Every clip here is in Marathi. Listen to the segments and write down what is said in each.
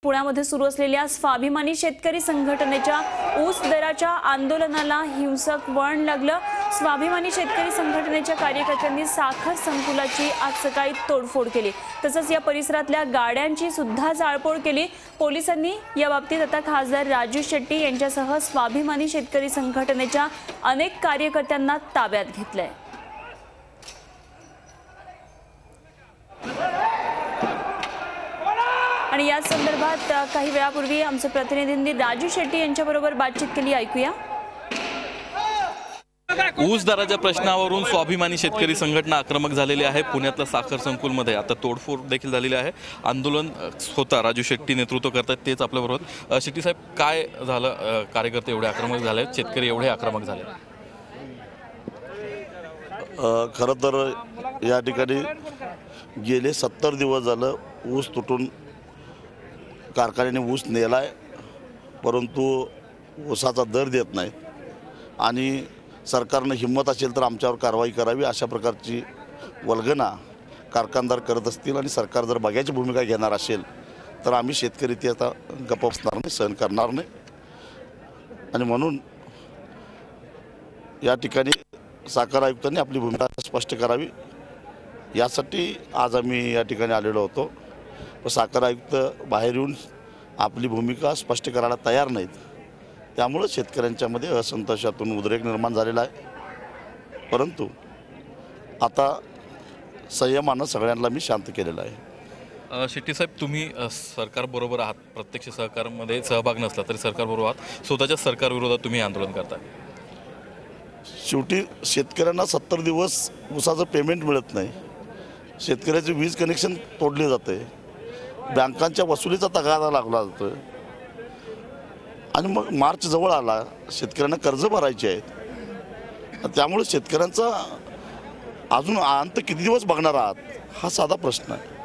पुण्यामध्ये सुरू असलेल्या स्वाभिमानी शेतकरी संघटनेच्या ऊस दराच्या आंदोलनाला हिंसक वळण लागलं। स्वाभिमानी शेतकरी संघटनेच्या कार्यकर्त्यांनी साखर संकुलाची आज सकाळी तोडफोड केली, तसंच या परिसरातल्या गाड्यांची सुद्धा जाळपोळ केली। पोलिसांनी या बाबतीत आता खासदार राजू शेट्टी यांच्यासह स्वाभिमानी शेतकरी संघटनेच्या अनेक कार्यकर्त्यांना ताब्यात घेतलंय। आणि या संदर्भात काही वेळापूर्वी आमचे प्रतिनिधींनी राजू शेट्टी यांच्याबरोबर बातचीत केली, ऐकूया। ऊस दराच्या प्रश्नावरून स्वाभिमानी शेतकरी संघटना आक्रमक झालेली आहे। पुण्यातल्या साखर संकुलमध्ये आता तोडफोड देखील झालेली आहे। आंदोलन स्वतः राजू शेट्टी नेतृत्व करतात, तेच आपल्याबरोबर। शेट्टी साहेब, काय झालं? कार्यकर्ते एवढे आक्रमक झाले, शेतकरी एवढे आक्रमक झाले? खरं तर या ठिकाणी गेले 70 दिवस झालं ऊस तुटून कारखान्याने ऊस नेलाय, परंतु ऊसाचा दर देत नाही आणि सरकारनं हिंमत असेल तर आमच्यावर कारवाई करावी अशा प्रकारची वल्गना कारखानदार करत असतील आणि सरकार जर बघायची भूमिका घेणार असेल तर आम्ही शेतकरी ते आता गप्प बसणार नाही, सहन करणार नाही। आणि म्हणून या ठिकाणी साखर आयुक्तांनी आपली भूमिका स्पष्ट करावी यासाठी आज आम्ही या ठिकाणी आलेलो होतो। पण साखर आयुक्त बाहेर येऊन आपली भूमिका स्पष्ट करायला तयार नाहीत, त्यामुळे शेतकऱ्यांच्यामध्ये असंतोषातून उद्रेक निर्माण झालेला आहे। परंतु आता संयमानं सगळ्यांना मी शांत केलेलं आहे। शेट्टी साहेब, तुम्ही सरकारबरोबर आहात, प्रत्यक्ष सहकारमध्ये सहभाग नसला तरी सरकारबरोबर आहात, स्वतःच्या सरकारविरोधात तुम्ही आंदोलन करताय। शेवटी शेतकऱ्यांना 70 दिवस ऊसाचं पेमेंट मिळत नाही, शेतकऱ्याचे वीज कनेक्शन तोडले जाते, बँकांच्या वसुलीचा तगादा लागला जातो आणि मग मार्च जवळ आला, शेतकऱ्यांना कर्ज भरायचे आहेत, त्यामुळे शेतकऱ्यांचा अजून अंत किती दिवस बघणार आहात हा साधा प्रश्न आहे।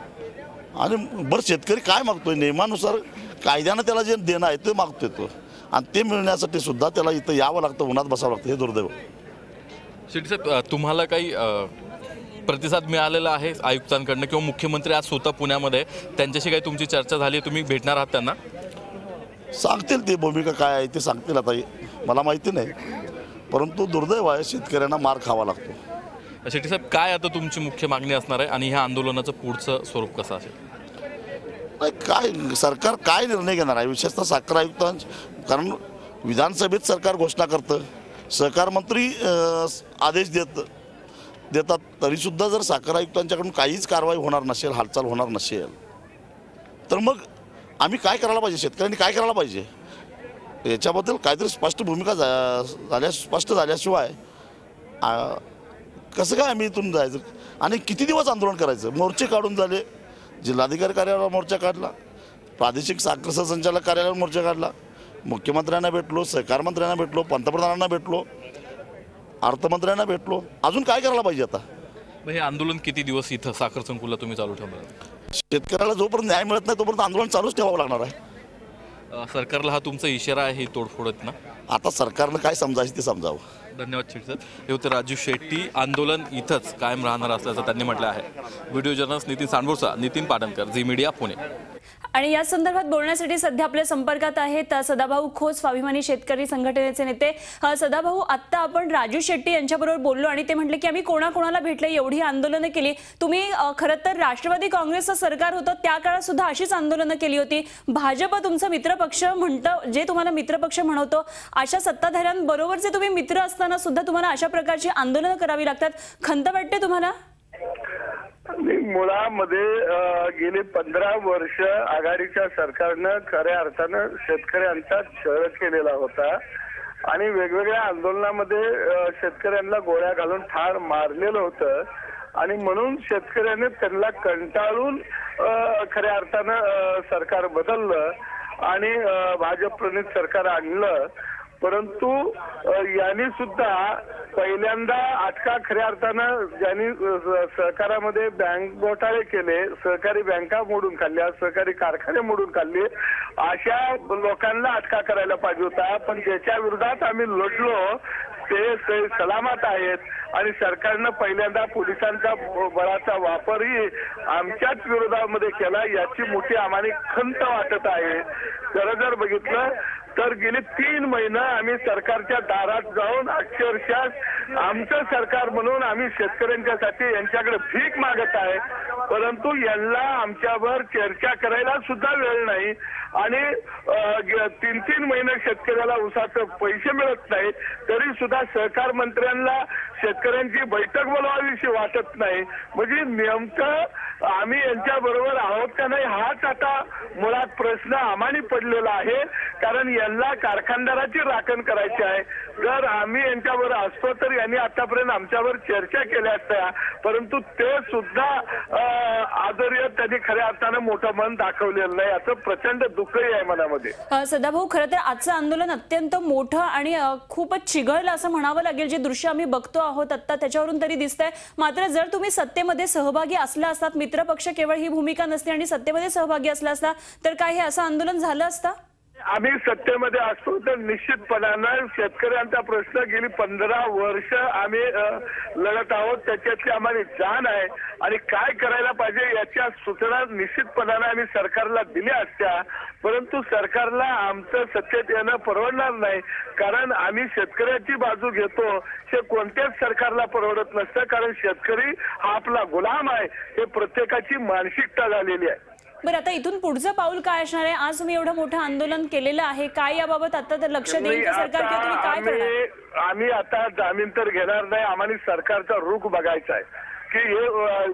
आणि बरं, शेतकरी काय मागतोय? नियमानुसार कायद्यानं त्याला जे देणं आहे ते मागतोय तो, आणि ते मिळण्यासाठी सुद्धा त्याला इथं यावं लागतं, उन्हात बसावं लागतं, हे दुर्दैव। शेट्टी साहेब, तुम्हाला काही प्रतिसाद मिळालेला आहे आयुक्तांकडनं किंवा मुख्यमंत्री आज स्वतः पुण्यामध्ये, त्यांच्याशी काही तुमची चर्चा झाली? तुम्ही भेटणार आहात त्यांना? सांगतील ते भूमिका काय आहे ते सांगतील, आता मला माहिती नाही, परंतु दुर्दैव आहे, शेतकऱ्यांना मार खावा लागतो। शेट्टी साहेब, काय आता तुमची मुख्य मागणी असणार आहे आणि ह्या आंदोलनाचं पुढचं स्वरूप कसं असेल? नाही, काय सरकार काय निर्णय घेणार आहे, विशेषतः साखर आयुक्तांचे, कारण विधानसभेत सरकार घोषणा करतं, सहकार मंत्री आदेश देतात, तरीसुद्धा जर साखर आयुक्तांच्याकडून काहीच कारवाई होणार नसेल, हालचाल होणार नसेल, तर मग आम्ही काय करायला पाहिजे? शेतकऱ्यांनी काय करायला पाहिजे? याच्याबद्दल काहीतरी स्पष्ट भूमिका स्पष्ट झाल्याशिवाय कसं काय आम्ही इथून जायचं? आणि किती दिवस आंदोलन करायचं? मोर्चे काढून झाले, जिल्हाधिकारी कार्यालयावर मोर्चा काढला, प्रादेशिक साखर संचालक कार्यालयावर मोर्चा काढला, मुख्यमंत्र्यांना भेटलो, सहकार मंत्र्यांना भेटलो, पंतप्रधानांना भेटलो, अर्थमंत्र्यांना भेटलो, अजून काय करायला पाहिजे आता? हे आंदोलन किती दिवस इथं साखर संकुलात तुम्ही चालू ठेवणार? शेतकऱ्याला जोपर्यंत न्याय मिळत नाही तोपर्यंत आंदोलन चालूच ठेवावं लागणार आहे। सरकारला हा तुमचा इशारा आहे ही तोडफोडत ना? आता सरकारनं काय समजायचं ते समजावं। धन्यवाद शेट्टी साहेब। हे होते राजू शेट्टी। आंदोलन इथंच कायम राहणार असल्याचं त्यांनी म्हटलं आहे। व्हिडिओ जर्नलिस्ट नितीन सांडभोरचा, नितीन पाटणकर, झी मीडिया, पुणे। आणि या संदर्भात बोलण्यासाठी सध्या आपल्या संपर्कात आहेत सदाभाऊ खोत, स्वाभिमानी शेतकरी संघटनेचे नेते। सदाभाऊ, आता आपण राजू शेट्टी यांच्याबरोबर बोललो आणि ते म्हटले की आम्ही कोणाकोणाला भेटले, एवढी आंदोलनं केली। तुम्ही खरं तर राष्ट्रवादी काँग्रेसचं सरकार होतं त्या काळात सुद्धा अशीच आंदोलनं केली होती। भाजप तुमचा मित्रपक्ष म्हणतं, जे तुम्हाला मित्रपक्ष म्हणतो, अशा सत्ताधाऱ्यांबरोबर जे तुम्ही मित्र असताना सुद्धा तुम्हाला अशा प्रकारची आंदोलनं करावी लागतात, खंत वाटते तुम्हाला? मुळामध्ये गेली 15 वर्ष आघाडीच्या सरकारनं खऱ्या अर्थानं शेतकऱ्यांचा छळ केलेला होता आणि वेगवेगळ्या आंदोलनामध्ये शेतकऱ्यांना गोळ्या घालून ठार मारलेलं होतं आणि म्हणून शेतकऱ्याने त्यांना कंटाळून खऱ्या अर्थानं सरकार बदललं आणि भाजप प्रणित सरकार आणलं। परंतु यांनी सुद्धा पहिल्यांदा अटका खऱ्या अर्थानं ज्यांनी सहकारामध्ये बँक घोटाळे केले, सहकारी बँका मोडून काढल्या, सहकारी कारखाने मोडून काढले, अशा लोकांना अटका करायला पाहिजे होता. पण ज्याच्या विरोधात आम्ही लढलो ते सलामत आहेत आणि सरकारनं पहिल्यांदा पोलिसांचा बळाचा वापरही आमच्याच विरोधामध्ये केला, याची मोठी आम्हाला खंत वाटत आहे. खरं जर बघितलं तर गेली 3 महिने आम्ही सरकारच्या दारात जाऊन अक्षरशः आमचं सरकार म्हणून आम्ही शेतकऱ्यांच्यासाठी यांच्याकडे भीक मागत आहे, परंतु यांना आमच्यावर चर्चा करायला सुद्धा वेळ नाही. आणि 3-3 महिने शेतकऱ्याला ऊसाचे पैसे मिळत नाही, तरी सुद्धा सहकार मंत्र्यांना शेतकऱ्यांची बैठक बोलवावीशी वाटत नाही. म्हणजे नेमकं आम्ही यांच्या बरोबर आहोत का नाही हाच आता मुळात प्रश्न आम्हाला पडलेला आहे. कारण यांना कारखानदाराची राखण करायची आहे. जर आम्ही यांच्यावर असतो तर यांनी आतापर्यंत आमच्यावर चर्चा केल्या असत्या, परंतु ते सुद्धा आदर्य त्यांनी खऱ्या अर्थानं मोठं मन दाखवलेलं नाही, असं प्रचंड दुःखही आहे मनामध्ये. सदाभाऊ, खरं तर आजचं आंदोलन अत्यंत मोठं आणि खूपच चिघळलं असं म्हणावं लागेल. जे दृश्य आम्ही बघतो आहोत आता त्याच्यावरून तरी दिसतंय. मात्र जर तुम्ही सत्तेमध्ये सहभागी असला असतात, मित्रपक्ष केवळ ही भूमिका नसते आणि सत्तेमध्ये सहभागी असला असता तर काय हे असं आंदोलन झालं असतं? आम्ही सत्तेमध्ये असतो तर निश्चितपणानं शेतकऱ्यांचा प्रश्न गेली 15 वर्ष आम्ही लढत आहोत, त्याच्यातली आम्हाला जाण आहे आणि काय करायला पाहिजे याच्या सूचना निश्चितपणानं आम्ही सरकारला दिल्या असत्या. परंतु सरकारला आमचं सत्तेत येणं परवडणार नाही, कारण आम्ही शेतकऱ्याची बाजू घेतो. हे कोणत्याच सरकारला परवडत नसतं, कारण शेतकरी हा आपला गुलाम आहे, हे प्रत्येकाची मानसिकता झालेली आहे. बरं, आता इथून पुढचं पाऊल काय असणार आहे? आज तुम्ही एवढं मोठं आंदोलन केलेलं आहे, काय याबाबत आता तर लक्ष देईल का सरकार किंवा तुम्ही काय करणार? आम्ही आता जामीन तर घेणार नाही. आम्हाला सरकारचा रुख बघायचा आहे की हे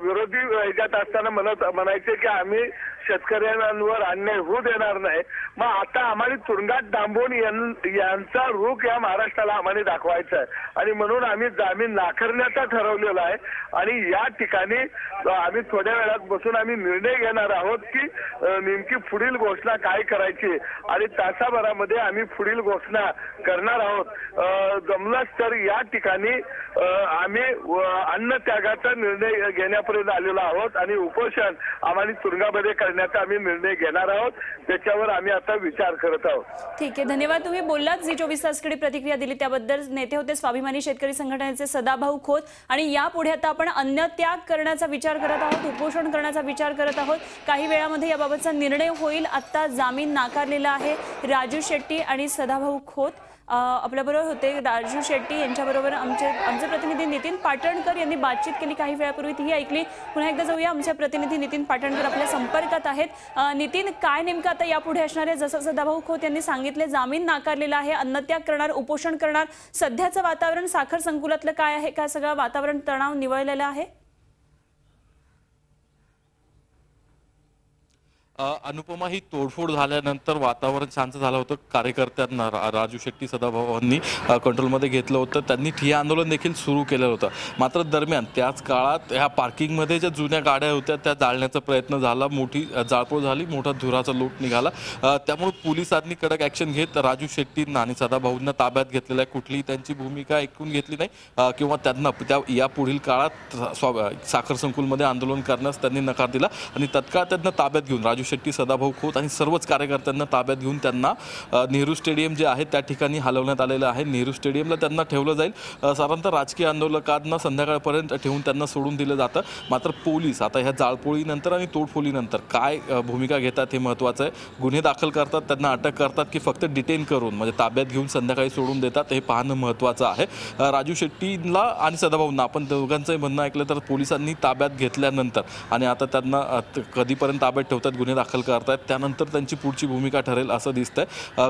विरोधी ह्याच्यात असताना म्हणायचे की आम्ही शेतकऱ्यांवर अन्याय होऊ देणार नाही. मग आता आम्हाला तुरुंगात डांबून यांचा रुख या महाराष्ट्राला आम्हाला दाखवायचा आहे आणि म्हणून आम्ही जामीन नाकारण्याचा ठरवलेला आहे. आणि या ठिकाणी आम्ही थोड्या वेळात बसून आम्ही निर्णय घेणार आहोत की नेमकी पुढील घोषणा काय करायची आणि तासाभरामध्ये आम्ही पुढील घोषणा करणार आहोत. जमलाच तर या ठिकाणी आम्ही अन्न त्यागाचा निर्णय घेण्यापर्यंत आलेलो आहोत आणि उपोषण आम्हाला तुरुंगामध्ये करण्याचा आम्ही निर्णय घेणार आहोत. त्याच्यावर आम्ही आता विचार करत आहोत. ठीक आहे, धन्यवाद. तुम्ही बोललात झी 24 तासकडे प्रतिक्रिया दिली त्याबद्दल. नेते होते स्वाभिमानी शेतकरी संघटनेचे सदाभाऊ खोत. आणि यापुढे आता आपण अन्न त्याग करण्याचा विचार करत आहोत, उपोषण करण्याचा विचार करत आहोत. काही वेळामध्ये याबाबतचा निर्णय होईल. आता जामीन नाकारलेला आहे. राजू शेट्टी आणि सदाभाऊ खोत आपल्याबरोबर होते. राजू शेट्टी यांच्याबरोबर आमचे प्रतिनिधी नितीन पाटणकर यांनी बातचीत केली काही वेळापूर्वी, तीही ऐकली. पुन्हा एकदा जाऊया, आमचे प्रतिनिधी नितीन पाटणकर आपल्या संपर्कात आहेत. नितीन, काय नेमकं आता यापुढे असणार आहे? जसं सदाभाऊ खोत यांनी सांगितले, जामीन नाकारलेला आहे, अन्नत्याग करणार, उपोषण करणार. सध्याचं वातावरण साखर संकुलातलं काय आहे? काय सगळं वातावरण तणाव निवळलेलं आहे? अनुपमा, ही तोडफोड झाल्यानंतर वातावरण शांत झालं होतं. कार्यकर्त्यांना राजू शेट्टी सदाभाऊंनी कंट्रोलमध्ये घेतलं होतं. त्यांनी ठिय्या आंदोलन देखील सुरू केलं होतं. मात्र दरम्यान त्याच काळात ह्या पार्किंगमध्ये ज्या जुन्या गाड्या होत्या त्या जाळण्याचा प्रयत्न झाला, मोठी जाळपोळ झाली, मोठा धुराचा लोट निघाला. त्यामुळे पोलिसांनी कडक ॲक्शन घेत राजू शेट्टींना आणि सदाभाऊंना ताब्यात घेतलेलं आहे. कुठलीही त्यांची भूमिका ऐकून घेतली नाही किंवा त्यांना या पुढील काळात साखर संकुलमध्ये आंदोलन करण्यास त्यांनी नकार दिला आणि तत्काळ त्यांना ताब्यात घेऊन राजू शेट्टी, सदाभाऊ खोत आणि सर्वच कार्यकर्त्यांना ताब्यात घेऊन त्यांना नेहरू स्टेडियम जे आहे त्या ठिकाणी हलवण्यात आलेलं आहे. नेहरू स्टेडियमला त्यांना ठेवलं जाईल. साधारणतः राजकीय आंदोलकांना संध्याकाळपर्यंत ठेवून त्यांना सोडून दिलं जातं. मात्र पोलीस आता ह्या जाळपोळीनंतर आणि तोडफोडीनंतर काय भूमिका घेतात हे महत्त्वाचं आहे. गुन्हे दाखल करतात, त्यांना अटक करतात की फक्त डिटेन करून म्हणजे ताब्यात घेऊन संध्याकाळी सोडून देतात हे पाहणं महत्त्वाचं आहे. राजू शेट्टीला आणि सदाभाऊंना आपण दोघांचंही म्हणणं ऐकलं तर पोलिसांनी ताब्यात घेतल्यानंतर आणि आता त्यांना कधीपर्यंत ताब्यात ठेवतात, गुन्हे दाखल करतायत, त्यानंतर त्यांची पुढची भूमिका ठरेल असं दिसतंय.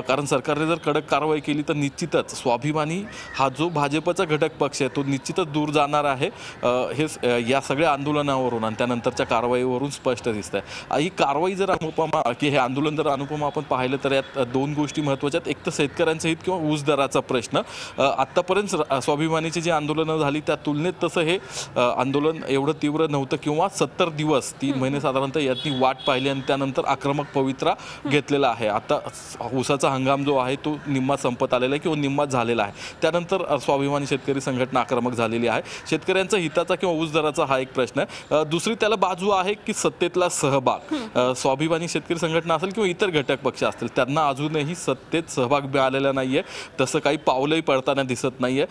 कारण सरकारने जर कडक कारवाई केली तर निश्चितच स्वाभिमानी हा जो भाजपचा घटक पक्ष आहे तो निश्चितच दूर जाणार आहे. हे या सगळ्या आंदोलनावरून आणि त्यानंतरच्या कारवाईवरून स्पष्ट दिसतंय. ही कारवाई जर अनुपमा की हे आंदोलन जर अनुपमा आपण पाहिलं तर यात दोन गोष्टी महत्त्वाच्या आहेत. एक तर शेतकऱ्यांचं हित किंवा ऊस दराचा प्रश्न. आत्तापर्यंत स्वाभिमानीची जी आंदोलनं झाली त्या तुलनेत तसं हे आंदोलन एवढं तीव्र नव्हतं किंवा 70 दिवस 3 महिने साधारणतः यांनी वाट पाहिली आणि त्यानंतर आक्रमक पवित्रा घेतलेला आहे. आता ऊसाचा हंगाम जो आहे तो निम्मा संपत आलेला आहे किंवा निम्मा झालेला आहे. त्यानंतर स्वाभिमानी शेतकरी संघटना आक्रमक झालेली आहे. शेतकऱ्यांचा हिताचा किंवा ऊस दराचा हा एक प्रश्न आहे. दुसरी त्याला बाजू आहे की सत्तेतला सहभाग. स्वाभिमानी शेतकरी संघटना असेल किंवा इतर घटक पक्ष असतील त्यांना अजूनही सत्तेत सहभाग मिळालेला नाहीये. तसं काही पावलंही पडताना दिसत नाहीये.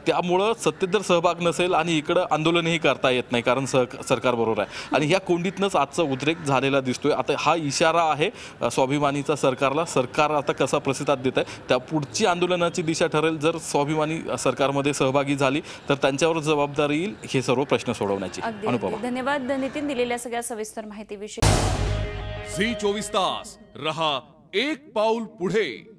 त्यामुळं सत्तेत जर सहभाग नसेल आणि इकडं आंदोलनही करता येत नाही कारण सरकार बरोबर आहे आणि ह्या कोंडीतनंच आजचा उद्रेक झालेला दिसतोय. आता हा इशारा आहे स्वाभिमानीचा सरकारला. सरकार आता कसा प्रतिसाद देत आहे त्या पुढची आंदोलनाची दिशा ठरेल. जर स्वाभिमानी सरकारमध्ये सहभागी झाली तर त्यांच्यावर जबाबदारी येईल हे सर्व प्रश्न सोडवण्याची. अनुपमा, धन्यवाद नितीन दिलेल्या सगळ्या सविस्तर माहितीविषयी. झी 24 तास रहा एक पाऊल पुढे.